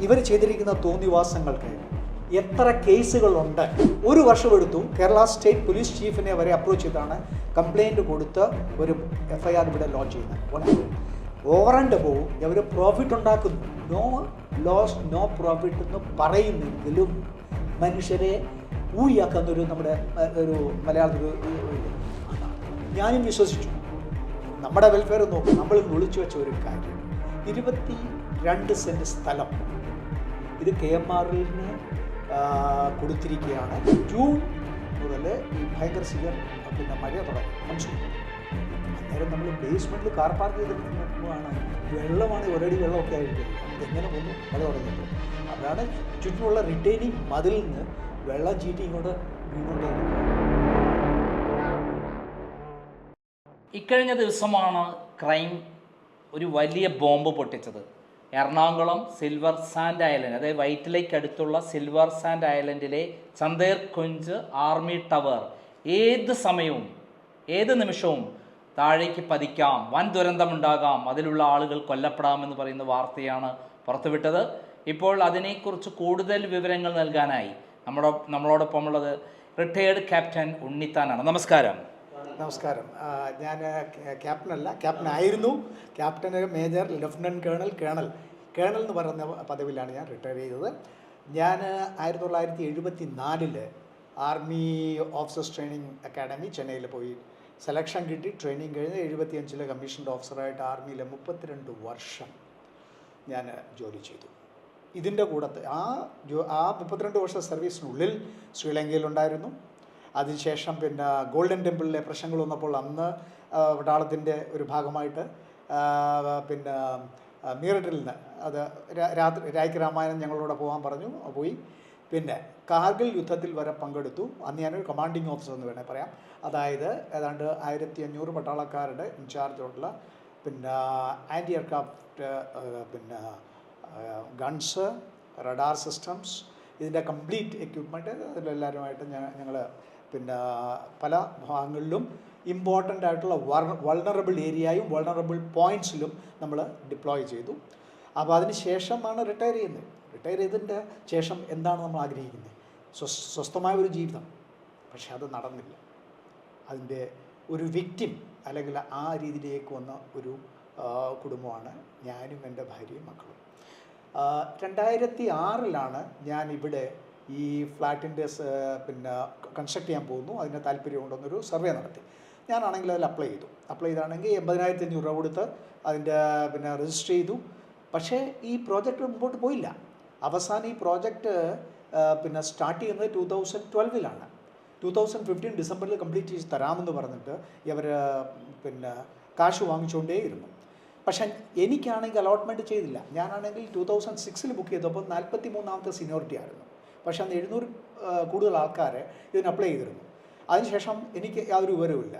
ഇവർ ചെയ്തിരിക്കുന്ന തോന്നിവാസങ്ങൾക്ക് എത്ര കേസുകളുണ്ട്? ഒരു വർഷമെടുത്തു. കേരള സ്റ്റേറ്റ് പോലീസ് ചീഫിനെ വരെ അപ്രോച്ച് ചെയ്താണ് കംപ്ലയിൻറ്റ് കൊടുത്ത് ഒരു FIR ഇവിടെ ലോഞ്ച് ചെയ്യുന്നത്. ഓവറണ്ട് പോവും, അവർ പ്രോഫിറ്റ് ഉണ്ടാക്കുന്നു. നോ ലോസ് നോ പ്രോഫിറ്റ് എന്ന് പറയുന്നെങ്കിലും മനുഷ്യരെ ഊയാക്കുന്നൊരു നമ്മുടെ ഒരു മലയാളത്തിൽ ഞാനും വിശ്വസിച്ചു. നമ്മുടെ വെൽഫെയർ നോക്കും. നമ്മൾ വിളിച്ചു വെച്ച ഒരു കാര്യം, 22 സെൻറ്റ് സ്ഥലം ഇത് KMRL കൊടുത്തിരിക്കുകയാണ്. ജൂൺ മുതൽ ഈ ഭയങ്കര സിവിയർ മഴ തുടങ്ങി, മൺസൂൺ. അന്നേരം നമ്മൾ ബേസ്മെൻറ്റിൽ കാർ പാർക്ക് ചെയ്തിട്ടുമാണ്, വെള്ളമാണ്, ഒരടി വെള്ളമൊക്കെ ആയിട്ട് എങ്ങനെ വന്നു മഴ തുടങ്ങിയപ്പോൾ. അതാണ് ചുറ്റുമുള്ള റിട്ടൈനിങ് മതിൽ നിന്ന് വെള്ളം ചീറ്റി ഇങ്ങോട്ട് വീണുകൊണ്ടേയിരിക്കും. ഇക്കഴിഞ്ഞ ദിവസമാണ് ക്രൈം ഒരു വലിയ ബോംബ് പൊട്ടിച്ചത്. എറണാകുളം സിൽവർ സാൻഡ് ഐലൻഡ്, അതായത് വൈറ്റ് ലേക്ക് അടുത്തുള്ള സിൽവർ സാൻഡ് ഐലൻഡിലെ ചന്ദേർ കുഞ്ച് ആർമി ടവർ ഏത് സമയവും ഏത് നിമിഷവും താഴേക്ക് പതിക്കാം, വൻ ദുരന്തമുണ്ടാകാം, അതിലുള്ള ആളുകൾ കൊല്ലപ്പെടാമെന്ന് പറയുന്ന വാർത്തയാണ് പുറത്തുവിട്ടത്. ഇപ്പോൾ അതിനെക്കുറിച്ച് കൂടുതൽ വിവരങ്ങൾ നൽകാനായി നമ്മളോടൊപ്പമുള്ളത് റിട്ടയേർഡ് ക്യാപ്റ്റൻ ഉണ്ണിത്താനാണ്. നമസ്കാരം. നമസ്കാരം. ഞാൻ ക്യാപ്റ്റനല്ല, ക്യാപ്റ്റനായിരുന്നു. ക്യാപ്റ്റൻ, മേജർ, ലഫ്റ്റനൻറ്റ് കേണൽ എന്ന് പറയുന്ന പദവിയിലാണ് ഞാൻ റിട്ടയർ ചെയ്തത്. ഞാൻ 1974 ആർമി ഓഫീസേഴ്സ് ട്രെയിനിങ് അക്കാഡമി ചെന്നൈയിൽ പോയി സെലക്ഷൻ കിട്ടി. ട്രെയിനിങ് കഴിഞ്ഞ് 75 കമ്മീഷൻഡ് ഓഫീസറായിട്ട് ആർമിയിൽ 32 വർഷം ഞാൻ ജോലി ചെയ്തു. ഇതിൻ്റെ കൂടത്ത് ആ 32 വർഷ സർവീസിനുള്ളിൽ ശ്രീലങ്കയിലുണ്ടായിരുന്നു. അതിനുശേഷം പിന്നെ ഗോൾഡൻ ടെമ്പിളിലെ പ്രശ്നങ്ങൾ വന്നപ്പോൾ അന്ന് പട്ടാളത്തിൻ്റെ ഒരു ഭാഗമായിട്ട് പിന്നെ മീററ്റിൽ നിന്ന് അത് രായ്ക്ക് രാമായണം ഞങ്ങളോട് പോകാൻ പറഞ്ഞു, പോയി. പിന്നെ കാർഗിൽ യുദ്ധത്തിൽ വരെ പങ്കെടുത്തു. അന്ന് ഞാനൊരു കമാൻഡിങ് ഓഫീസർ എന്ന് വേണേൽ പറയാം. അതായത് ഏതാണ്ട് 1500 പട്ടാളക്കാരുടെ ഇൻചാർജുള്ള പിന്നെ ആൻറ്റി എയർക്രാഫ്റ്റ് പിന്നെ ഗൺസ്, റഡാർ സിസ്റ്റംസ്, ഇതിൻ്റെ കംപ്ലീറ്റ് എക്യുപ്മെൻറ്റ് അതിലെല്ലാവരുമായിട്ട് ഞങ്ങൾ പിന്നെ പല ഭാഗങ്ങളിലും ഇമ്പോർട്ടൻ്റ് ആയിട്ടുള്ള വൾണറബിൾ ഏരിയയും വൾണറബിൾ പോയിൻറ്റ്സിലും നമ്മൾ ഡിപ്ലോയ് ചെയ്തു. അപ്പോൾ അതിന് ശേഷമാണ് റിട്ടയർ ചെയ്യുന്നത്. റിട്ടയർ ചെയ്തതിൻ്റെ ശേഷം എന്താണ് നമ്മൾ ആഗ്രഹിക്കുന്നത്? സ്വസ്ഥമായ ഒരു ജീവിതം. പക്ഷെ അത് നടന്നില്ല. അതിൻ്റെ ഒരു വിക്റ്റിം അല്ലെങ്കിൽ ആ രീതിയിലേക്ക് വന്ന ഒരു കുടുംബമാണ് ഞാനും എൻ്റെ ഭാര്യയും മക്കളും. 2006 ഞാൻ ഇവിടെ ഈ ഫ്ലാറ്റിൻ്റെ പിന്നെ കൺസ്ട്രക്ട് ചെയ്യാൻ പോകുന്നു, അതിന് താല്പര്യമുണ്ടെന്നൊരു സർവേ നടത്തി. ഞാനാണെങ്കിൽ അതിൽ അപ്ലൈ ചെയ്താണെങ്കിൽ 80,500 രൂപ കൊടുത്ത് അതിൻ്റെ പിന്നെ രജിസ്റ്റർ ചെയ്തു. പക്ഷേ ഈ പ്രോജക്റ്റ് മുമ്പോട്ട് പോയില്ല. അവസാനം ഈ പ്രോജക്റ്റ് പിന്നെ സ്റ്റാർട്ട് ചെയ്യുന്നത് 2012 2015 ഡിസംബറിൽ കംപ്ലീറ്റ് ചെയ്ത് തരാമെന്ന് പറഞ്ഞിട്ട് ഇവർ പിന്നെ കാശ് വാങ്ങിച്ചുകൊണ്ടേയിരുന്നു. പക്ഷേ എനിക്കാണെങ്കിൽ അലോട്ട്മെൻറ്റ് ചെയ്തില്ല. ഞാനാണെങ്കിൽ 2006 ബുക്ക് ചെയ്തപ്പോൾ 43ാമത്തെ സീനിയോറിറ്റി ആയിരുന്നു. പക്ഷേ അന്ന് 700 കൂടുതൽ ആൾക്കാർ ഇതിന് അപ്ലൈ ചെയ്തിരുന്നു. അതിനുശേഷം എനിക്ക് യാതൊരു വിവരവുമില്ല.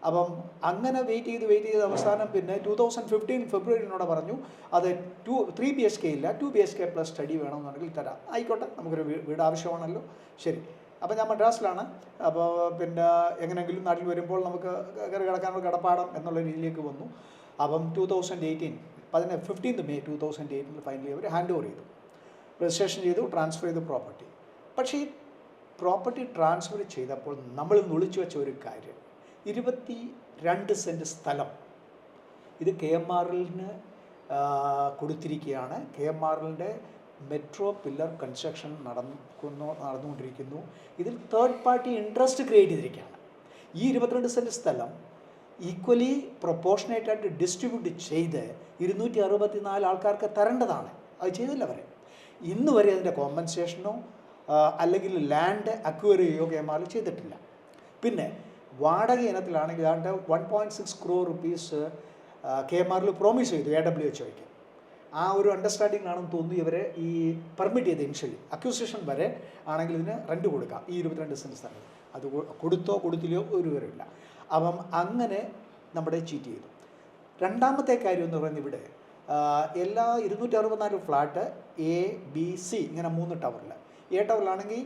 അപ്പം അങ്ങനെ വെയിറ്റ് ചെയ്ത് അവസാനം പിന്നെ 2015 ഫെബ്രുവരിനോട് പറഞ്ഞു അത് 3 BHK ഇല്ല, 2 BHK പ്ലസ് സ്റ്റഡി വേണമെന്നുണ്ടെങ്കിൽ തരാം. ആയിക്കോട്ടെ, നമുക്കൊരു വീട് ആവശ്യമാണല്ലോ. ശരി. അപ്പോൾ ഞാൻ മദ്രാസിലാണ്. അപ്പോൾ പിന്നെ എങ്ങനെയെങ്കിലും നാട്ടിൽ വരുമ്പോൾ നമുക്ക് കയറി കിടക്കാനുള്ള കടപ്പാടം എന്നുള്ള രീതിയിലേക്ക് വന്നു. അപ്പം 2018 15 മെയ് 2018 ഫൈനലി അവർ ഹാൻഡ് ഓവർ ചെയ്തു, രജിസ്ട്രേഷൻ ചെയ്തു, ട്രാൻസ്ഫർ ചെയ്തു പ്രോപ്പർട്ടി. പക്ഷേ ഈ പ്രോപ്പർട്ടി ട്രാൻസ്ഫർ ചെയ്തപ്പോൾ നമ്മൾ വിളിച്ചു വെച്ച ഒരു കാര്യം, 22 സെൻറ്റ് സ്ഥലം ഇത് KMRL കൊടുത്തിരിക്കുകയാണ്. KMRL മെട്രോ പില്ലർ കൺസ്ട്രക്ഷൻ നടന്നുകൊണ്ടിരിക്കുന്നു. ഇതിൽ തേർഡ് പാർട്ടി ഇൻട്രസ്റ്റ് ക്രിയേറ്റ് ചെയ്തിരിക്കുകയാണ്. ഈ 22 സെൻറ്റ് സ്ഥലം ഈക്വലി പ്രൊപ്പോർഷനേറ്റായിട്ട് ഡിസ്ട്രിബ്യൂട്ട് ചെയ്ത് 264 ആൾക്കാർക്ക് തരേണ്ടതാണ്. അത് ചെയ്തില്ല അവരെ. ഇന്ന് വരെ അതിൻ്റെ കോമ്പൻസേഷനോ അല്ലെങ്കിൽ ലാൻഡ് അക്വയർ ചെയ്യുകയോ KMRL ചെയ്തിട്ടില്ല. പിന്നെ വാടക ഇനത്തിലാണെങ്കിൽ ഏതാണ്ട് 1.6 crore rupees KMRL പ്രോമിസ് ചെയ്തു AWHOയ്ക്ക്. ആ ഒരു അണ്ടർസ്റ്റാൻഡിംഗ് ആണെന്ന് തോന്നുന്നു ഇവരെ ഈ പെർമിറ്റ് ചെയ്ത് ഇനിഷ്യലി അക്യൂസിഷൻ വരെ ആണെങ്കിൽ ഇതിന് റെൻറ്റ് കൊടുക്കാം ഈ 22 സെൻറ്റ് സ്ഥലം. അത് കൊടുത്തോ കൊടുത്തില്ലയോ ഒരു വിവരമില്ല. അപ്പം അങ്ങനെ നമ്മുടെ ചീറ്റ് ചെയ്തു. രണ്ടാമത്തെ കാര്യം എന്ന് പറയുന്നത് ഇവിടെ എല്ലാ 264 ഫ്ലാറ്റ് ABC ഇങ്ങനെ 3 ടവറിൽ. ടവറിലാണെങ്കിൽ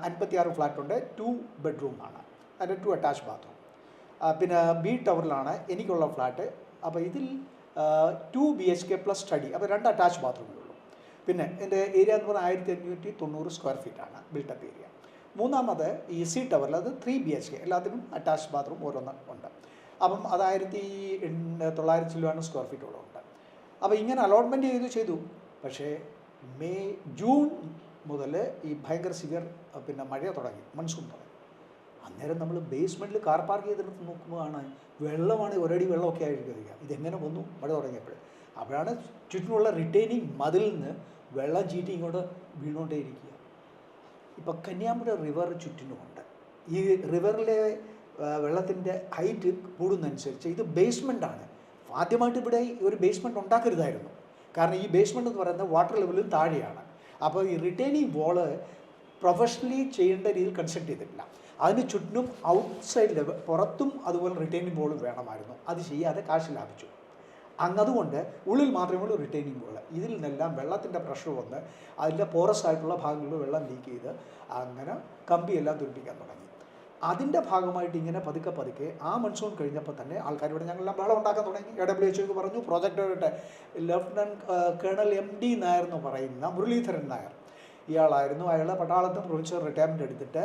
56 ഫ്ലാറ്റുണ്ട്, 2 ബെഡ്റൂമാണ്, അതിൻ്റെ 2 അറ്റാച്ച് ബാത്റൂം. പിന്നെ B ടവറിലാണ് എനിക്കുള്ള ഫ്ലാറ്റ്. അപ്പോൾ ഇതിൽ 2 BHK പ്ലസ് സ്റ്റഡി, അപ്പോൾ 2 അറ്റാച്ച് ബാത്റൂമേ ഉള്ളൂ. പിന്നെ എൻ്റെ ഏരിയ എന്ന് പറഞ്ഞാൽ 1590 സ്ക്വയർ ഫീറ്റാണ് ബിൽട്ടപ്പ് ഏരിയ. മൂന്നാമത് ഈ സി ടവറിൽ അത് 3 BHK, എല്ലാത്തിനും അറ്റാച്ച്ഡ് ബാത്റൂം ഓരോന്ന് ഉണ്ട്. അപ്പം അത് 1900 സ്ക്വയർ ഫീറ്റോളം ഉണ്ട്. അപ്പോൾ ഇങ്ങനെ അലോട്ട്മെൻറ്റ് ചെയ്തു. പക്ഷേ ജൂൺ മുതൽ ഈ ഭയങ്കര സിവിയർ പിന്നെ മഴ തുടങ്ങി, മൺസൂൺ തുടങ്ങി. അന്നേരം നമ്മൾ ബേസ്മെൻറ്റിൽ കാർ പാർക്ക് ചെയ്തിട്ട് നോക്കുമ്പോഴാണ് വെള്ളമാണ്, ഒരടി വെള്ളമൊക്കെ ആയിരിക്കുക. ഇതെങ്ങനെ വന്നു മഴ തുടങ്ങിയപ്പോൾ? അപ്പോഴാണ് ചുറ്റിനുള്ള റിട്ടൈനിങ് മതിലിൽ നിന്ന് വെള്ളം ചീറ്റി ഇങ്ങോട്ട് വീണുകൊണ്ടേയിരിക്കുക. ഇപ്പോൾ കന്യാകുമാരി റിവർ ചുറ്റിനുമുണ്ട്. ഈ റിവറിലെ വെള്ളത്തിൻ്റെ ഹൈറ്റ് കൂടുന്നതനുസരിച്ച് ഇത് ബേസ്മെൻറ്റാണ്. ആദ്യമായിട്ട് ഇവിടെ ഒരു ബേസ്മെൻറ്റ് ഉണ്ടാക്കരുതായിരുന്നു. കാരണം ഈ ബേസ്മെൻറ്റ് എന്ന് പറയുന്നത് വാട്ടർ ലെവലും താഴെയാണ്. അപ്പോൾ ഈ റിട്ടൈനിങ് വോള് പ്രൊഫഷണലി ചെയ്യേണ്ട രീതിയിൽ കൺസ്ട്രക്ട് ചെയ്തിട്ടില്ല. അതിന് ചുറ്റിനും ഔട്ട്സൈഡ് ലെവൽ പുറത്തും അതുപോലെ റിട്ടൈനിങ് വോൾ വേണമായിരുന്നു. അത് ചെയ്യാതെ കാശ് ലാഭിച്ചു. അതുകൊണ്ട് ഉള്ളിൽ മാത്രമേ ഉള്ളൂ റിട്ടൈനിങ് വോൾ. ഇതിൽ നിന്നെല്ലാം വെള്ളത്തിൻ്റെ പ്രഷർ വന്ന് അതിൻ്റെ പോറസ് ആയിട്ടുള്ള ഭാഗങ്ങളിൽ വെള്ളം ലീക്ക് ചെയ്ത് അങ്ങനെ കമ്പിയെല്ലാം തുരുപ്പിക്കാൻ തുടങ്ങി. അതിൻ്റെ ഭാഗമായിട്ട് ഇങ്ങനെ പതുക്കെ ആ മൺസൂൺ കഴിഞ്ഞപ്പോൾ തന്നെ ആൾക്കാരിവിടെ ഞങ്ങളെല്ലാം ബഹളം ഉണ്ടാക്കാൻ തുടങ്ങി. AWHOക്ക് പറഞ്ഞു. Project director lieutenant colonel MD Nair എന്ന് പറയുന്ന മുരളീധരൻ നായർ ഇയാളായിരുന്നു. അയാൾ പട്ടാളത്തും പ്രൊവിൻഷ്യൽ റിട്ടയർമെൻറ്റ് എടുത്തിട്ട്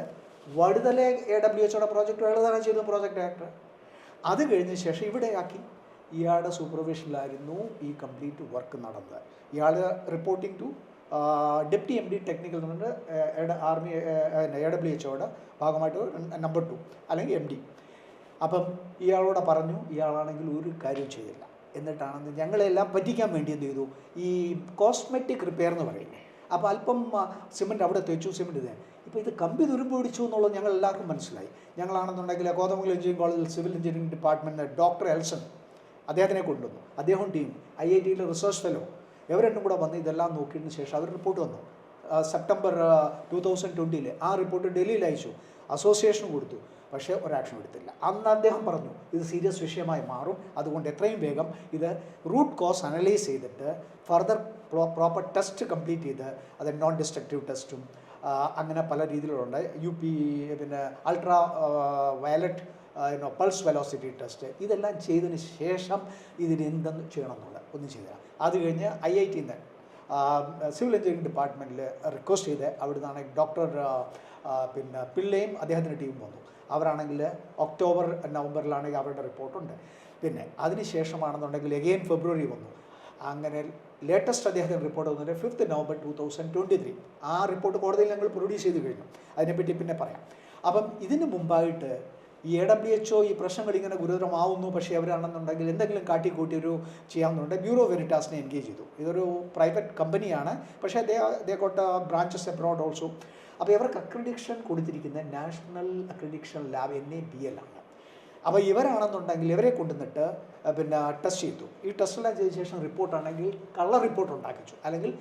വടുതലെ AWHOയുടെ പ്രോജക്റ്റ് അയാൾ തന്നെ ചെയ്തു, പ്രോജക്റ്റ് ഡയറക്ടർ. അത് കഴിഞ്ഞ ശേഷം ഇവിടെയാക്കി. ഇയാളുടെ സൂപ്പർവിഷനിലായിരുന്നു ഈ കംപ്ലീറ്റ് വർക്ക് നടന്നത്. ഇയാൾ reporting to deputy MD technical എന്ന് പറഞ്ഞിട്ട് ആർമി AWHOയുടെ ഭാഗമായിട്ട് നമ്പർ 2 അല്ലെങ്കിൽ MD. അപ്പം ഇയാളോട് പറഞ്ഞു, ഇയാളാണെങ്കിൽ ഒരു കാര്യവും ചെയ്തില്ല. എന്നിട്ടാണെന്ന് ഞങ്ങളെല്ലാം പറ്റിക്കാൻ വേണ്ടി എന്ത് ചെയ്തു, ഈ കോസ്മെറ്റിക് റിപ്പയർ എന്ന് പറയുന്നത്. അപ്പോൾ അല്പം സിമെൻറ്റ് അവിടെ തെച്ചു, സിമെൻറ്റ് ഇത്. ഇപ്പോൾ ഇത് കമ്പി തുരുമ്പ് പിടിച്ചു എന്നുള്ളത് ഞങ്ങൾ എല്ലാവർക്കും മനസ്സിലായി. ഞങ്ങളാണെന്നുണ്ടെങ്കിൽ കോതമംഗലം എഞ്ചിനീയറിംഗ് കോളേജിൽ civil engineering department doctor Elson അദ്ദേഹത്തിനെ കൊണ്ടുവന്നു. അദ്ദേഹം ടീം IITയിലെ റിസർച്ച് ഫെലോ ഇവർ രണ്ടും കൂടെ വന്ന് ഇതെല്ലാം നോക്കിയതിന് ശേഷം അവർ റിപ്പോർട്ട് വന്നു. സെപ്റ്റംബർ 2020 ആ റിപ്പോർട്ട് ഡൽഹിയിൽ അയച്ചു, അസോസിയേഷൻ കൊടുത്തു. പക്ഷേ ഒരാക്ഷൻ എടുത്തില്ല. അന്ന് അദ്ദേഹം പറഞ്ഞു ഇത് സീരിയസ് വിഷയമായി മാറും, അതുകൊണ്ട് എത്രയും വേഗം ഇത് റൂട്ട് കോസ് അനലൈസ് ചെയ്തിട്ട് ഫർദർ പ്രോപ്പർ ടെസ്റ്റ് കംപ്ലീറ്റ് ചെയ്ത് അത് നോൺ ഡിസ്ട്രക്റ്റീവ് ടെസ്റ്റും അങ്ങനെ പല രീതിയിലുണ്ട്. പിന്നെ ultra violet pulse velocity test ഇതെല്ലാം ചെയ്തതിന് ശേഷം ഇതിന് എന്തെന്ന് ചെയ്യണം എന്നുള്ളത് ഒന്നും ചെയ്തില്ല. അത് കഴിഞ്ഞ് IITയിൽ നിന്ന് സിവിൽ എഞ്ചിനീയറിംഗ് ഡിപ്പാർട്ട്മെൻറ്റിൽ റിക്വസ്റ്റ് ചെയ്ത് അവിടെ നിന്നാണെങ്കിൽ ഡോക്ടർ പിന്നെ പിള്ളയും അദ്ദേഹത്തിൻ്റെ ടീം വന്നു. അവരാണെങ്കിൽ ഒക്ടോബർ നവംബറിലാണെങ്കിൽ അവരുടെ റിപ്പോർട്ടുണ്ട്. പിന്നെ അതിന് ശേഷമാണെന്നുണ്ടെങ്കിൽ എഗെയിൻ ഫെബ്രുവരി വന്നു. അങ്ങനെ ലേറ്റസ്റ്റ് അദ്ദേഹത്തിൻ്റെ റിപ്പോർട്ട് വന്നത് 5 നവംബർ 2023. ആ റിപ്പോർട്ട് കോടതിയിൽ ഞങ്ങൾ പ്രൊഡ്യൂസ് ചെയ്ത് കഴിഞ്ഞു. അതിനെപ്പറ്റി പിന്നെ പറയാം. അപ്പം ഇതിന് മുമ്പായിട്ട് ഈ AWHO ഈ പ്രശ്നങ്ങൾ ഇങ്ങനെ ഗുരുതരമാവുന്നു, പക്ഷേ അവരാണെന്നുണ്ടെങ്കിൽ എന്തെങ്കിലും കാട്ടിക്കൂട്ടി ഒരു ചെയ്യാവുന്നുണ്ട്. ബ്യൂറോ വെരിറ്റാസിനെ എൻഗേജ് ചെയ്തു. ഇതൊരു പ്രൈവറ്റ് കമ്പനിയാണ്, പക്ഷേ they got branches abroad also. അപ്പോൾ ഇവർക്ക് അക്രഡിഷൻ കൊടുത്തിരിക്കുന്ന നാഷണൽ അക്രഡിഷൻ ലാബ് NABL ആണ്. അപ്പോൾ ഇവരാണെന്നുണ്ടെങ്കിൽ ഇവരെ കൊണ്ടുവന്നിട്ട് പിന്നെ ടെസ്റ്റ് ചെയ്തു. ഈ ടെസ്റ്റെല്ലാം ചെയ്ത ശേഷം റിപ്പോർട്ടാണെങ്കിൽ കള്ള റിപ്പോർട്ട് ഉണ്ടാക്കിച്ചു, അല്ലെങ്കിൽ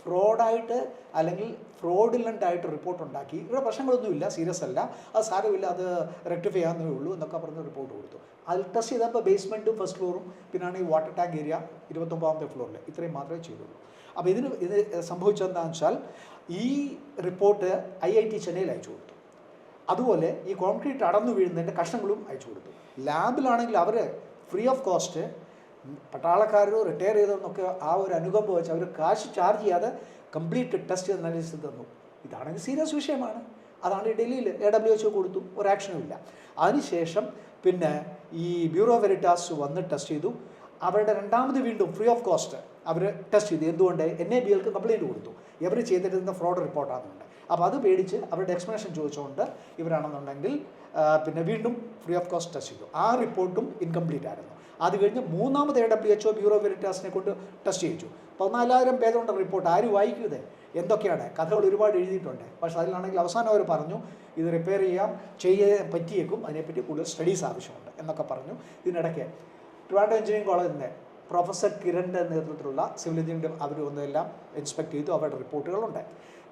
ഫ്രോഡായിട്ട് അല്ലെങ്കിൽ ഫ്രോഡിലൻ്റായിട്ട് റിപ്പോർട്ട് ഉണ്ടാക്കി. ഇവിടെ പ്രശ്നങ്ങളൊന്നുമില്ല, സീരിയസ് അല്ല, അത് സാരമില്ല, അത് റെക്ടിഫൈ ചെയ്യാവുന്നേ ഉള്ളൂ എന്നൊക്കെ പറഞ്ഞ് റിപ്പോർട്ട് കൊടുത്തു. അത് ടെസ്റ്റ് ചെയ്തപ്പോൾ ബേസ്മെൻറ്റും ഫസ്റ്റ് ഫ്ലോറും പിന്നാണ് ഈ വാട്ടർ ടാങ്ക് ഏരിയ 29ാമത്തെ ഫ്ലോറിൽ ഇത്രയും മാത്രമേ ചെയ്തുള്ളൂ. അപ്പോൾ ഇത് സംഭവിച്ചതെന്താണെന്ന് വെച്ചാൽ ഈ റിപ്പോർട്ട് IIT ചെന്നൈയിൽ അയച്ചു കൊടുത്തു. അതുപോലെ ഈ കോൺക്രീറ്റ് അടന്നു വീഴുന്നതിൻ്റെ കഷ്ണങ്ങളും അയച്ചു കൊടുത്തു. ലാബിലാണെങ്കിൽ അവർ ഫ്രീ ഓഫ് കോസ്റ്റ് പട്ടാളക്കാരോ റിട്ടയർ ചെയ്തതെന്നൊക്കെ ആ ഒരു അനുകമ്പ വെച്ച് അവർ കാശ് ചാർജ് ചെയ്യാതെ കംപ്ലീറ്റ് ടെസ്റ്റ് അനലൈസ് തന്നു. ഇതാണെങ്കിൽ സീരിയസ് വിഷയമാണ്. അതാണ് ഡൽഹിയിൽ AWHO കൊടുത്തു, ഒരാക്ഷനും ഇല്ല. അതിനുശേഷം പിന്നെ ഈ ബ്യൂറോ വെരിറ്റാസ് വന്ന് ടെസ്റ്റ് ചെയ്തു. അവരുടെ രണ്ടാമത് വീണ്ടും ഫ്രീ ഓഫ് കോസ്റ്റ് അവർ ടെസ്റ്റ് ചെയ്തു. എന്തുകൊണ്ട് NABLക്ക് കംപ്ലയിൻറ്റ് കൊടുത്തു, ഇവർ ചെയ്തിരുന്ന ഫ്രോഡ് റിപ്പോർട്ടാണെന്നുണ്ട്. അപ്പോൾ അത് പേടിച്ച് അവരുടെ എക്സ്പ്ലനേഷൻ ചോദിച്ചുകൊണ്ട് ഇവരാണെന്നുണ്ടെങ്കിൽ പിന്നെ വീണ്ടും ഫ്രീ ഓഫ് കോസ്റ്റ് ടെസ്റ്റ് ചെയ്തു. ആ റിപ്പോർട്ടും ഇൻകംപ്ലീറ്റ് ആയിരുന്നു. അത് കഴിഞ്ഞ് മൂന്നാമത് AWHO ബ്യൂറോ വെരിറ്റാസിനെ കൊണ്ട് ടെസ്റ്റ് ചെയ്യിച്ചു. 14,000 പേജുണ്ട് റിപ്പോർട്ട്. ആരും വായിക്കുന്നത് എന്തൊക്കെയാണ്, കഥകൾ ഒരുപാട് എഴുതിയിട്ടുണ്ട്. പക്ഷേ അതിലാണെങ്കിൽ അവസാനം അവർ പറഞ്ഞു ഇത് റിപ്പയർ ചെയ്യാൻ പറ്റിയേക്കും, അതിനെപ്പറ്റി കൂടുതൽ സ്റ്റഡീസ് ആവശ്യമുണ്ട് എന്നൊക്കെ പറഞ്ഞു. ഇതിനിടയ്ക്ക് ട്രിവാൻഡ്രം എഞ്ചിനീയറിംഗ് കോളേജിൽ നിന്ന് പ്രൊഫസർ കിരണിൻ്റെ നേതൃത്വത്തിലുള്ള സിവിൽ എഞ്ചിനീയറിംഗ് അവർ ഒന്നെല്ലാം ഇൻസ്പെക്ട് ചെയ്തു. അവരുടെ റിപ്പോർട്ടുകളുണ്ട്.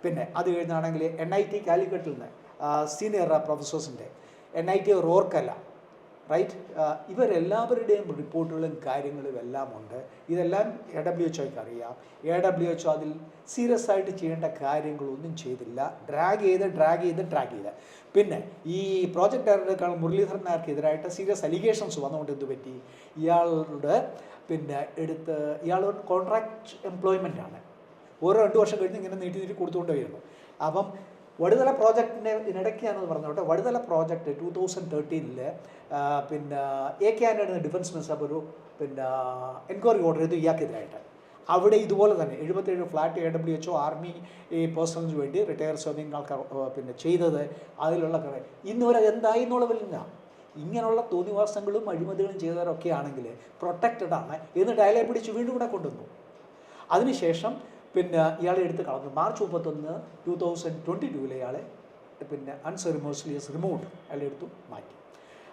പിന്നെ അത് കഴിഞ്ഞാണെങ്കിൽ NIT കാലിക്കറ്റിൽ നിന്ന് സീനിയർ പ്രൊഫസേഴ്സിൻ്റെ NIT റോർക്കല്ല റൈറ്റ്, ഇവരെല്ലാവരുടെയും റിപ്പോർട്ടുകളും കാര്യങ്ങളും എല്ലാം ഉണ്ട്. ഇതെല്ലാം AWHOയ്ക്ക് അറിയാം. AWHO അതിൽ സീരിയസ് ആയിട്ട് ചെയ്യേണ്ട കാര്യങ്ങളൊന്നും ചെയ്തില്ല. ഡ്രാഗ് ചെയ്ത് പിന്നെ ഈ പ്രോജക്റ്റ് ഡയറക്ടർ മുരളീധരൻ നായർക്കെതിരായിട്ട് സീരിയസ് അലിഗേഷൻസ് വന്നുകൊണ്ട് എന്ത് പറ്റി, ഇയാളുടെ പിന്നെ ഇയാൾ കോൺട്രാക്ട് എംപ്ലോയ്മെൻ്റ് ആണ്. ഓരോ 2 വർഷം കഴിഞ്ഞ് ഇങ്ങനെ നീട്ടി കൊടുത്തുകൊണ്ട് വരുന്നു. അപ്പം വടുതല പ്രോജക്റ്റിൻ്റെ ഇതിനിടയ്ക്ക് ഞാനത് പറഞ്ഞോട്ടെ, വടുതല പ്രോജക്റ്റ് 2013 പിന്നെ AK ആൻ്റണി ഡിഫൻസ് മിനിസ്റ്റർ ഒരു പിന്നെ എൻക്വയറി ഓർഡർ ചെയ്തു ഇയാൾക്കെതിരായിട്ട്. അവിടെ ഇതുപോലെ തന്നെ 77 ഫ്ലാറ്റ് AWHO ആർമി പേഴ്സണലിന് വേണ്ടി റിട്ടയർ സർവിങ് ആൾക്കാർ പിന്നെ ചെയ്തത് അതിലുള്ള ഇന്ന് വരെ എന്തായി എന്നുള്ളതില്ല. ഇങ്ങനെയുള്ള തോന്നിവാസങ്ങളും അഴിമതികളും ചെയ്തവരൊക്കെ ആണെങ്കിൽ പ്രൊട്ടക്റ്റഡ് ആണ്. എന്നിട്ട് അയാളെ പിടിച്ച് വീണ്ടും ഇവിടെ കൊണ്ടുവന്നു. അതിനുശേഷം പിന്നെ ഇയാളെ എടുത്ത് കളഞ്ഞു. മാർച്ച് 31, 2022 ഇയാളെ പിന്നെ അൺസെറിമോണിയസ്ലി റിമൂവ്ഡ്, അയാളെ എടുത്തു മാറ്റി.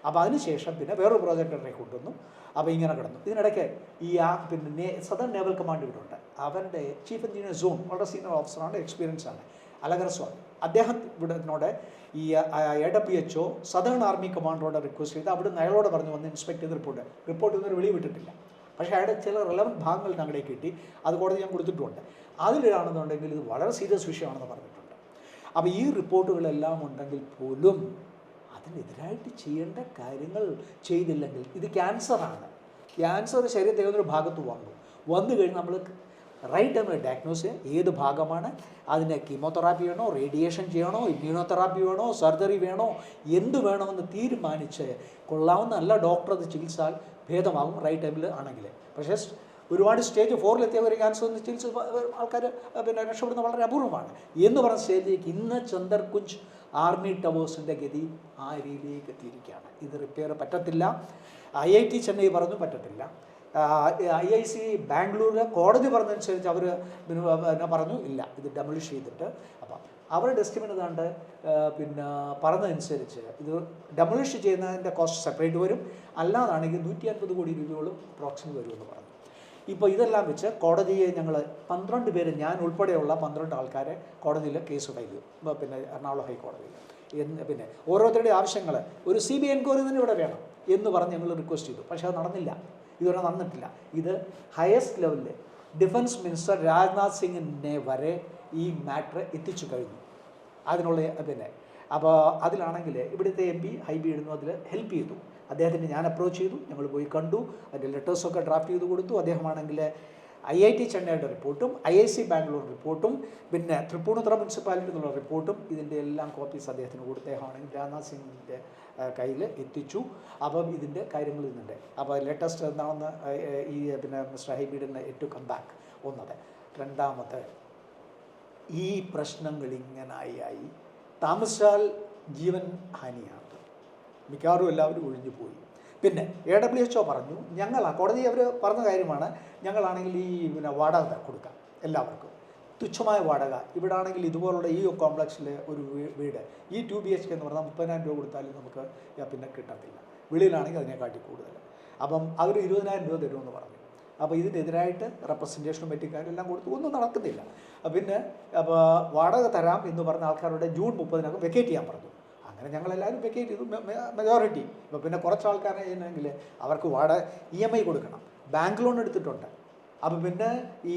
അപ്പോൾ അതിനുശേഷം പിന്നെ വേറൊരു പ്രോജക്ടറെ കൊണ്ടുവന്നു. അപ്പോൾ ഇങ്ങനെ കിടന്നു. ഇതിനിടയ്ക്ക് ഈ പിന്നെ സദൺ നേവൽ കമാൻഡ് ഇവിടെ ഉണ്ട്. അവരുടെ ചീഫ് എഞ്ചിനീയർ സോൺ വളരെ സീനിയർ ഓഫീസറാണ്, എക്സ്പീരിയൻസ് ആണ്, അലങ്കര സ്വാമി. അദ്ദേഹം ഇവിടുന്നോടെ ഈ AWHO സദേൺ ആർമി കമാൻഡറോട് റിക്വസ്റ്റ് ചെയ്ത് അവിടുന്ന് അയാളോട് പറഞ്ഞു വന്ന് ഇൻസ്പെക്ട് ചെയ്ത് റിപ്പോർട്ട് ഇന്നൊരു വെളി വിട്ടിട്ടില്ല. പക്ഷേ അയാളുടെ ചില റെലവൻറ്റ് ഭാഗങ്ങൾ ഞങ്ങളുടെ കിട്ടി, അത് കോടതി ഞാൻ കൊടുത്തിട്ടുണ്ട്. അതിലാണെന്നുണ്ടെങ്കിൽ ഇത് വളരെ സീരിയസ് വിഷയമാണെന്ന് പറഞ്ഞിട്ടുണ്ട്. അപ്പോൾ ഈ റിപ്പോർട്ടുകളെല്ലാം ഉണ്ടെങ്കിൽ പോലും അതിനെതിരായിട്ട് ചെയ്യേണ്ട കാര്യങ്ങൾ ചെയ്തില്ലെങ്കിൽ ഇത് ക്യാൻസറാണ്. ക്യാൻസർ ശരീരത്തിൽ ഏതൊരു ഭാഗത്ത് വന്നു കഴിഞ്ഞ് നമ്മൾ റൈറ്റ് ടൈമിൽ ഡയഗ്നോസ് ഏത് ഭാഗമാണ്, അതിനെ കീമോതെറാപ്പി വേണോ, റേഡിയേഷൻ ചെയ്യണോ, ഇമ്മ്യൂണോതെറാപ്പി വേണോ, സർജറി വേണോ, എന്ത് വേണമെന്ന് തീരുമാനിച്ച് കൊള്ളാവുന്ന നല്ല ഡോക്ടർ അത് ചികിത്സാൽ ഭേദമാകും റൈറ്റ് ടൈമിൽ ആണെങ്കിൽ. പക്ഷേ ഒരുപാട് സ്റ്റേജ് 4 ഒരു ക്യാൻസർ ചികിത്സ ആൾക്കാർ പിന്നെ രക്ഷപ്പെടുന്ന വളരെ അപൂർവമാണ് എന്ന് പറഞ്ഞ സ്റ്റേജിലേക്ക് ഇന്ന് ചന്ദർകുഞ്ച് ആർമി ടവേഴ്സിൻ്റെ ഗതി ആ രീതിയിലേക്ക് എത്തിയിരിക്കുകയാണ്. ഇത് റിപ്പയർ പറ്റത്തില്ല. IIT ചെന്നൈ പറഞ്ഞു പറ്റത്തില്ല. IIC ബാംഗ്ലൂർ കോടതി പറഞ്ഞതനുസരിച്ച് അവർ പിന്നെ പറഞ്ഞു ഇല്ല, ഇത് ഡെമോളിഷ് ചെയ്തിട്ട്. അപ്പം അവരുടെ എസ്റ്റിമേറ്റ് ഏതാണ്ട് പിന്നെ പറഞ്ഞതനുസരിച്ച് ഇത് ഡെമോളിഷ് ചെയ്യുന്നതിൻ്റെ കോസ്റ്റ് സെപ്പറേറ്റ് വരും, അല്ലാതാണെങ്കിൽ 150 കോടി രൂപയോളം അപ്രോക്സിമേറ്റ് വരുമെന്ന് പറഞ്ഞു. ഇപ്പോൾ ഇതെല്ലാം വെച്ച് കോടതിയെ ഞങ്ങൾ 12 പേര്, ഞാൻ ഉൾപ്പെടെയുള്ള 12 ആൾക്കാരെ കോടതിയിൽ കേസ് ഫയൽ ചെയ്തു. പിന്നെ എറണാകുളം ഹൈക്കോടതിയിൽ. പിന്നെ ഓരോരുത്തരുടെയും ആവശ്യങ്ങൾ ഒരു CBI എൻക്വയറി തന്നെ ഇവിടെ വേണം എന്ന് പറഞ്ഞ് ഞങ്ങൾ റിക്വസ്റ്റ് ചെയ്തു. പക്ഷേ അത് നടന്നില്ല, ഇതുവരെ നടന്നിട്ടില്ല. ഇത് ഹയസ്റ്റ് ലെവലിൽ ഡിഫൻസ് മിനിസ്റ്റർ രാജ്നാഥ് സിംഗിനെ വരെ ഈ മാറ്റർ എത്തിച്ചു കഴിഞ്ഞു അതിനുള്ള പിന്നെ. അപ്പോൾ അതിലാണെങ്കിൽ ഇവിടുത്തെ MP ഹൈബി ഇടുന്നു, അതിൽ ഹെൽപ്പ് ചെയ്തു. അദ്ദേഹത്തിന് ഞാൻ അപ്രോച്ച് ചെയ്തു, ഞങ്ങൾ പോയി കണ്ടു, അതിൻ്റെ ലെറ്റേഴ്സൊക്കെ ഡ്രാഫ്റ്റ് ചെയ്ത് കൊടുത്തു. അദ്ദേഹമാണെങ്കിൽ IIT ചെന്നൈയുടെ റിപ്പോർട്ടും IIC ബാംഗ്ലൂർ റിപ്പോർട്ടും പിന്നെ തൃപ്പൂണിത്തുറ മുനിസിപ്പാലിറ്റി എന്നുള്ള റിപ്പോർട്ടും ഇതിൻ്റെ എല്ലാം കോപ്പീസ് അദ്ദേഹത്തിന് കൊടുത്തു. അദ്ദേഹമാണെങ്കിൽ രാജ്നാഥ് സിംഗിൻ്റെ കയ്യിൽ എത്തിച്ചു. അപ്പം ഇതിൻ്റെ കാര്യങ്ങൾ ഇന്നുണ്ട്. അപ്പോൾ ലേറ്റസ്റ്റ് എന്താണെന്ന് ഈ പിന്നെ മിസ്റ്റർ ഹൈബീഡിന് ടു കം ബാക്ക് ഒന്നത്. രണ്ടാമത്തെ, ഈ പ്രശ്നങ്ങൾ ഇങ്ങനായി താമസിച്ചാൽ ജീവൻ ഹാനിയാണ്. മിക്കവാറും എല്ലാവരും ഒഴിഞ്ഞു പോയി. പിന്നെ AWHO പറഞ്ഞു, കോടതി അവർ പറഞ്ഞ കാര്യമാണ്, ഞങ്ങളാണെങ്കിൽ ഈ പിന്നെ വാടക കൊടുക്കാം എല്ലാവർക്കും, തുച്ഛമായ വാടക. ഇവിടെ ആണെങ്കിൽ ഇതുപോലുള്ള ഈ കോംപ്ലക്സിൽ ഒരു വീട് ഈ 2 BHK എന്ന് പറഞ്ഞാൽ 30,000 രൂപ കൊടുത്താലും നമുക്ക് പിന്നെ കിട്ടത്തില്ല. വെളിയിലാണെങ്കിൽ അതിനെക്കാട്ടി കൂടുതൽ. അപ്പം അവർ 20,000 രൂപ തരുമെന്ന് പറഞ്ഞു. അപ്പോൾ ഇതിനെതിരായിട്ട് റെപ്രസെൻറ്റേഷനും പറ്റിക്കാരും എല്ലാം കൊടുത്തു, ഒന്നും നടക്കുന്നില്ല. പിന്നെ അപ്പോൾ വാടക തരാം എന്ന് പറഞ്ഞ ആൾക്കാരുടെ ജൂൺ 30 വെക്കേറ്റ് ചെയ്യാൻ പറഞ്ഞു. അങ്ങനെ ഞങ്ങളെല്ലാവരും വെക്കേറ്റ് ചെയ്തു, മെജോറിറ്റി. ഇപ്പോൾ പിന്നെ കുറച്ച് ആൾക്കാരെ ചെയ്യുന്നെങ്കിൽ അവർക്ക് EMI കൊടുക്കണം, ബാങ്ക് ലോൺ എടുത്തിട്ടുണ്ട്. അപ്പോൾ പിന്നെ ഈ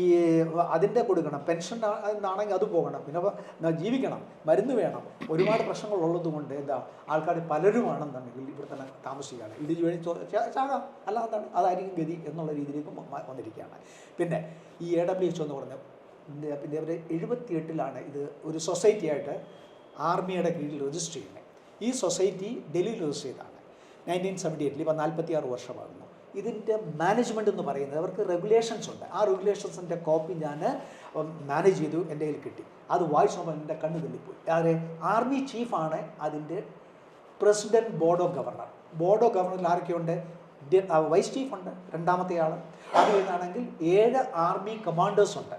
അതിൻ്റെ കൊടുക്കണം, പെൻഷൻ എന്നാണെങ്കിൽ അത് പോകണം, പിന്നെ ജീവിക്കണം, മരുന്ന് വേണം, ഒരുപാട് പ്രശ്നങ്ങൾ ഉള്ളതുകൊണ്ട് എന്താ ആൾക്കാർ പലരുമാണെന്നുണ്ടെങ്കിൽ ഇവിടെ തന്നെ താമസിക്കുകയാണ്. ഇടിച്ചു വേണ്ടി ചാകാം, അല്ലാതാണ് അതായിരിക്കും ഗതി എന്നുള്ള രീതിയിലേക്ക് വന്നിരിക്കുകയാണ്. പിന്നെ ഈ AWHO എന്ന് പറഞ്ഞ പിന്നെ അവർ 78 ഇത് ഒരു സൊസൈറ്റിയായിട്ട് ആർമിയുടെ കീഴിൽ രജിസ്റ്റർ ചെയ്യുന്നത്. ഈ സൊസൈറ്റി ഡൽഹിയിൽ രജിസ്റ്റർ ചെയ്തതാണ് 1978. ഇപ്പോൾ 46 വർഷമാകുന്നു. ഇതിൻ്റെ മാനേജ്മെൻറ്റ് എന്ന് പറയുന്നത് അവർക്ക് റെഗുലേഷൻസ് ഉണ്ട്. ആ റെഗുലേഷൻസിൻ്റെ കോപ്പി ഞാൻ മാനേജ് ചെയ്തു, എൻ്റെ കയ്യിൽ കിട്ടി. അത് വായിച്ച് നോക്കുമ്പോൾ എൻ്റെ കണ്ണ് തള്ളിപ്പോയി. അതായത് ആർമി ചീഫാണ് അതിൻ്റെ പ്രസിഡൻറ്റ്, ബോർഡ് ഓഫ് ഗവർണറിൽ ആരൊക്കെയുണ്ട്? വൈസ് ചീഫുണ്ട്, രണ്ടാമത്തെ ആൾ. അത് കഴിഞ്ഞാണെങ്കിൽ 7 ആർമി കമാൻഡേഴ്സ് ഉണ്ട്.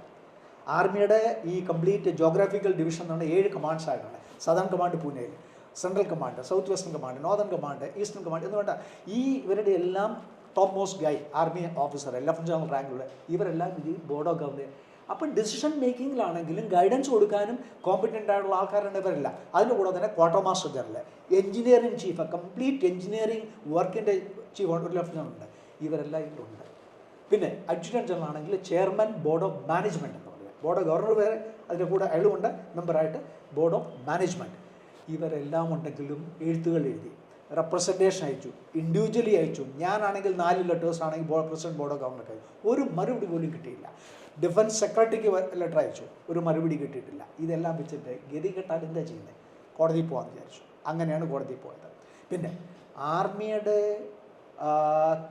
ആർമിയുടെ ഈ കംപ്ലീറ്റ് ജോഗ്രാഫിക്കൽ ഡിവിഷൻ എന്ന് പറഞ്ഞാൽ 7 കമാൻഡ്സ് ആയിട്ടാണ്. സദേൺ കമാൻഡ് പൂനെയിൽ, central command, south western command, northern command, eastern command എന്ന് വേണ്ട ഈ ഇവരുടെ എല്ലാം ടോപ്പ് മോസ്റ്റ് ഗൈ ആർമി ഓഫീസർ, ലെഫ്റ്റനന്റ് ജനറൽ റാങ്കിലുള്ള ഇവരെല്ലാം ഈ ബോർഡ് ഓഫ് ഗവർണർ. അപ്പം ഡിസിഷൻ മേക്കിങ്ങിലാണെങ്കിലും ഗൈഡൻസ് കൊടുക്കാനും കോമ്പറ്റൻ്റ് ആയിട്ടുള്ള ആൾക്കാരുണ്ട് ഇവരല്ല. അതിൻ്റെ കൂടെ തന്നെ quarter master general, engineering chief, complete engineering വർക്കിൻ്റെ ചീഫ് ഒരു ലെഫ്റ്റനന്റ് ഉണ്ട്. ഇവരെല്ലാം ഇതിലുണ്ട്. പിന്നെ അഡ്ജുറ്റൻറ്റ് ജനറൽ ആണെങ്കിൽ ചെയർമാൻ ബോർഡ് ഓഫ് മാനേജ്മെൻറ്റ് എന്ന് പറയുന്നത്. ബോർഡ് ഓഫ് ഗവർണർ വേറെ, അതിൻ്റെ കൂടെ അയാളുമുണ്ട് മെമ്പറായിട്ട് ബോർഡ് ഓഫ് മാനേജ്മെൻറ്റ്. ഇവരെല്ലാം ഉണ്ടെങ്കിലും എഴുത്തുകൾ എഴുതി റെപ്രസെൻറ്റേഷൻ അയച്ചു, ഇൻഡിവിജ്വലി അയച്ചു. ഞാനാണെങ്കിൽ 4 ലെറ്റേഴ്സ് ആണെങ്കിൽ പ്രസിഡന്റ് ബോർഡ് ഓഫ് ഗവർണർക്ക് അയച്ചു, ഒരു മറുപടി പോലും കിട്ടിയില്ല. ഡിഫൻസ് സെക്രട്ടറിക്ക് ലെറ്റർ അയച്ചു, ഒരു മറുപടി കിട്ടിയിട്ടില്ല. ഇതെല്ലാം വെച്ചിട്ട് ഗതി കെട്ടാൽ എന്താ ചെയ്യുന്നത്? കോടതിയിൽ പോകാമെന്ന് വിചാരിച്ചു. അങ്ങനെയാണ് കോടതിയിൽ പോയത്. പിന്നെ ആർമിയുടെ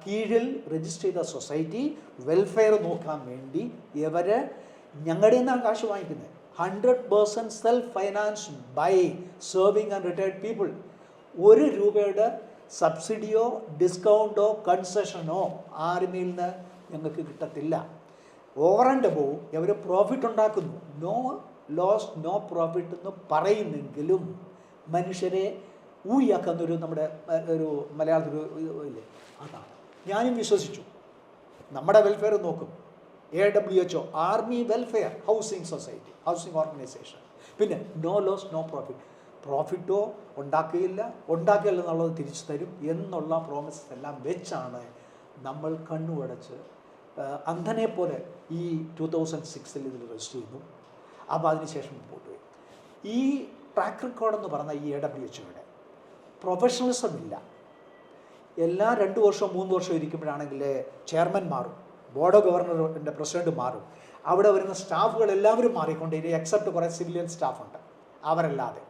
കീഴിൽ രജിസ്റ്റർ ചെയ്ത സൊസൈറ്റി വെൽഫെയർ നോക്കാൻ വേണ്ടി ഇവർ ഞങ്ങളുടെ നിന്നാണ് കാശ് വാങ്ങിക്കുന്നത്. 100% self finance by serving and retired people. 1 രൂപയുടെ സബ്സിഡിയോ ഡിസ്കൗണ്ടോ കൺസെഷനോ ആർമിയിൽ നിന്ന് ഞങ്ങൾക്ക് കിട്ടത്തില്ല. ഓവർ ആൻഡ് അബോവ് ഇവർ പ്രോഫിറ്റ് ഉണ്ടാക്കുന്നു. നോ ലോസ് നോ പ്രോഫിറ്റ് എന്ന് പറയുന്നെങ്കിലും മനുഷ്യരെ ഊയാക്കുന്നൊരു നമ്മുടെ ഒരു മലയാളത്തിൽ ഇല്ലേ, അതാണ്. ഞാനും വിശ്വസിച്ചു നമ്മുടെ വെൽഫെയർ നോക്കും. AWHO army welfare housing society, housing organisation. പിന്നെ നോ ലോസ് നോ പ്രോഫിറ്റ്, പ്രോഫിറ്റോ ഉണ്ടാക്കുകയില്ല എന്നുള്ളത് തിരിച്ചു തരും എന്നുള്ള പ്രോമിസസ് എല്ലാം വെച്ചാണ് നമ്മൾ കണ്ണുടച്ച് അന്ധനെ പോലെ ഈ 2006 ഇതിൽ രജിസ്റ്റർ ചെയ്തു. അപ്പോൾ അതിനുശേഷം മുമ്പോട്ട് പോയി. ഈ ട്രാക്ക് റെക്കോർഡെന്ന് പറഞ്ഞ ഈ AWHOയുടെ പ്രൊഫഷണലിസം ഇല്ല. എല്ലാ 2 വർഷവും 3 വർഷവും ഇരിക്കുമ്പോഴാണെങ്കിൽ ചെയർമാൻ മാറും, ബോർഡ് ഓഫ് ഗവർണറിൻ്റെ പ്രസിഡന്റ് മാറും, അവിടെ വരുന്ന സ്റ്റാഫുകൾ എല്ലാവരും മാറിക്കൊണ്ടിരിക്കും, എക്സെപ്റ്റ് കുറേ സിവിലിയൻ സ്റ്റാഫുണ്ട്, അവരല്ലാതെ.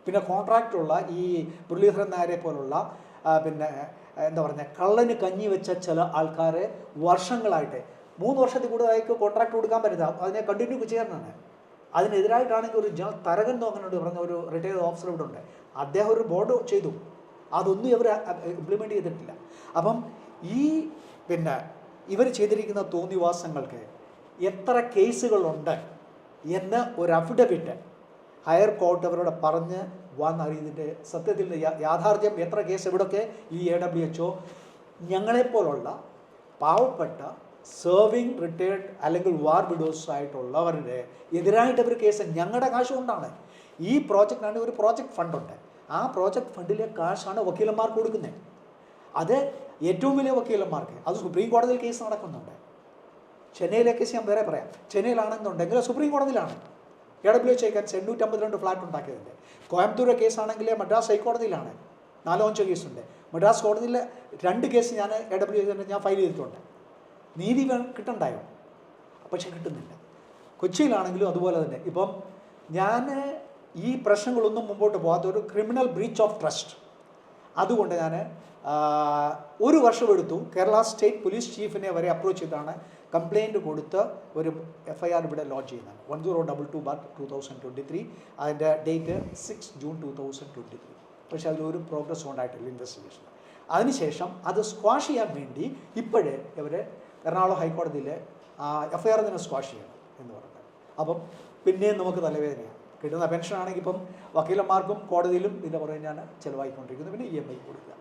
പിന്നെ കോൺട്രാക്റ്റുള്ള ഈ മുരളീധരൻ നായരെ പോലുള്ള പിന്നെ എന്താ പറയുക കള്ളന് കഞ്ഞി വെച്ച ചില ആൾക്കാരെ വർഷങ്ങളായിട്ട് 3 വർഷത്തിൽ കൂടുതലായിട്ട് കോൺട്രാക്ട് കൊടുക്കാൻ പറ്റില്ല, അതിനെ കണ്ടിന്യൂ ചെയ്യാനാണ്. അതിനെതിരായിട്ടാണെങ്കിൽ ഒരു തരകൻ നോക്കാനുണ്ട് പറഞ്ഞ ഒരു റിട്ടയർഡ് ഓഫീസർ ഇവിടെ ഉണ്ട്, അദ്ദേഹം ഒരു ബോർഡ് ചെയ്തു, അതൊന്നും ഇവർ ഇംപ്ലിമെൻ്റ് ചെയ്തിട്ടില്ല. അപ്പം ഈ പിന്നെ ഇവർ ചെയ്തിരിക്കുന്ന തോന്നിവാസങ്ങൾക്ക് എത്ര കേസുകളുണ്ട് എന്ന് ഒരു അഫിഡവിറ്റ് ഹയർ കോർട്ട് അവരോട് പറഞ്ഞ് വന്നറിയതിൻ്റെ സത്യത്തിൽ യാഥാർത്ഥ്യം എത്ര കേസ് എവിടെയൊക്കെ ഈ AWHO ഞങ്ങളെപ്പോലുള്ള പാവപ്പെട്ട സെർവിങ് റിട്ടയർഡ് അല്ലെങ്കിൽ വാർ വിഡോസ് ആയിട്ടുള്ളവരുടെ എതിരായിട്ട് ഒരു കേസ് ഞങ്ങളുടെ കാശ് കൊണ്ടാണ്. ഈ പ്രോജക്റ്റാണ് ഒരു പ്രോജക്റ്റ് ഫണ്ടുണ്ട്, ആ പ്രോജക്റ്റ് ഫണ്ടിലെ കാശാണ് വക്കീലന്മാർക്ക് കൊടുക്കുന്നത്. അത് ഏറ്റവും വലിയ വക്കീലന്മാർക്ക്. അത് സുപ്രീം കോടതിയിൽ കേസ് നടക്കുന്നുണ്ട്. ചെന്നൈയിലെ കേസ് ഞാൻ വേറെ പറയാം. ചെന്നൈയിലാണെന്നുണ്ടെങ്കിൽ സുപ്രീം കോടതിയിലാണ് AWHO 852 ഫ്ലാറ്റ് ഉണ്ടാക്കിയതിൻ്റെ. കോയമ്പത്തൂർ കേസാണെങ്കിൽ മദ്രാസ് ഹൈക്കോടതിയിലാണ് 4-5 കേസുണ്ട്. മദ്രാസ് കോടതിയിലെ 2 കേസ് ഞാൻ AWHO ഞാൻ ഫയൽ ചെയ്തിട്ടുണ്ട്. നീതി കിട്ടണ്ടായോ? പക്ഷെ കിട്ടുന്നില്ല. കൊച്ചിയിലാണെങ്കിലും അതുപോലെ തന്നെ. ഇപ്പം ഞാൻ ഈ പ്രശ്നങ്ങളൊന്നും മുമ്പോട്ട് പോകാത്ത ഒരു ക്രിമിനൽ ബ്രീച്ച് ഓഫ് ട്രസ്റ്റ്, അതുകൊണ്ട് ഞാൻ 1 വർഷം എടുത്തു. കേരള സ്റ്റേറ്റ് പോലീസ് ചീഫിനെ വരെ അപ്രോച്ച് ചെയ്താണ് കംപ്ലയിൻറ്റ് കൊടുത്ത് ഒരു FIR ഇവിടെ ലോഞ്ച് ചെയ്യുന്നത് 1022/2023. അതിൻ്റെ ഡേറ്റ് 6 ജൂൺ 2023. പക്ഷേ അതിലൊരു പ്രോഗ്രസ്സും ഉണ്ടായിട്ടില്ല ഇൻവെസ്റ്റിഗേഷൻ. അതിനുശേഷം അത് സ്ക്വാഷ് ചെയ്യാൻ വേണ്ടി ഇപ്പോഴേ ഇവർ എറണാകുളം ഹൈക്കോടതിയിലെ FIR തന്നെ സ്ക്വാഷ് ചെയ്യണം എന്ന് പറഞ്ഞത്. അപ്പം പിന്നെയും നമുക്ക് തലവേദനയാണ്. കിട്ടുന്ന പെൻഷനാണെങ്കിൽ ഇപ്പം വക്കീലന്മാർക്കും കോടതിയിലും ഇതിൻ്റെ പുറകെ ഞാൻ ചിലവായിക്കൊണ്ടിരിക്കുന്നു. പിന്നെ EMI കൊടുക്കുക.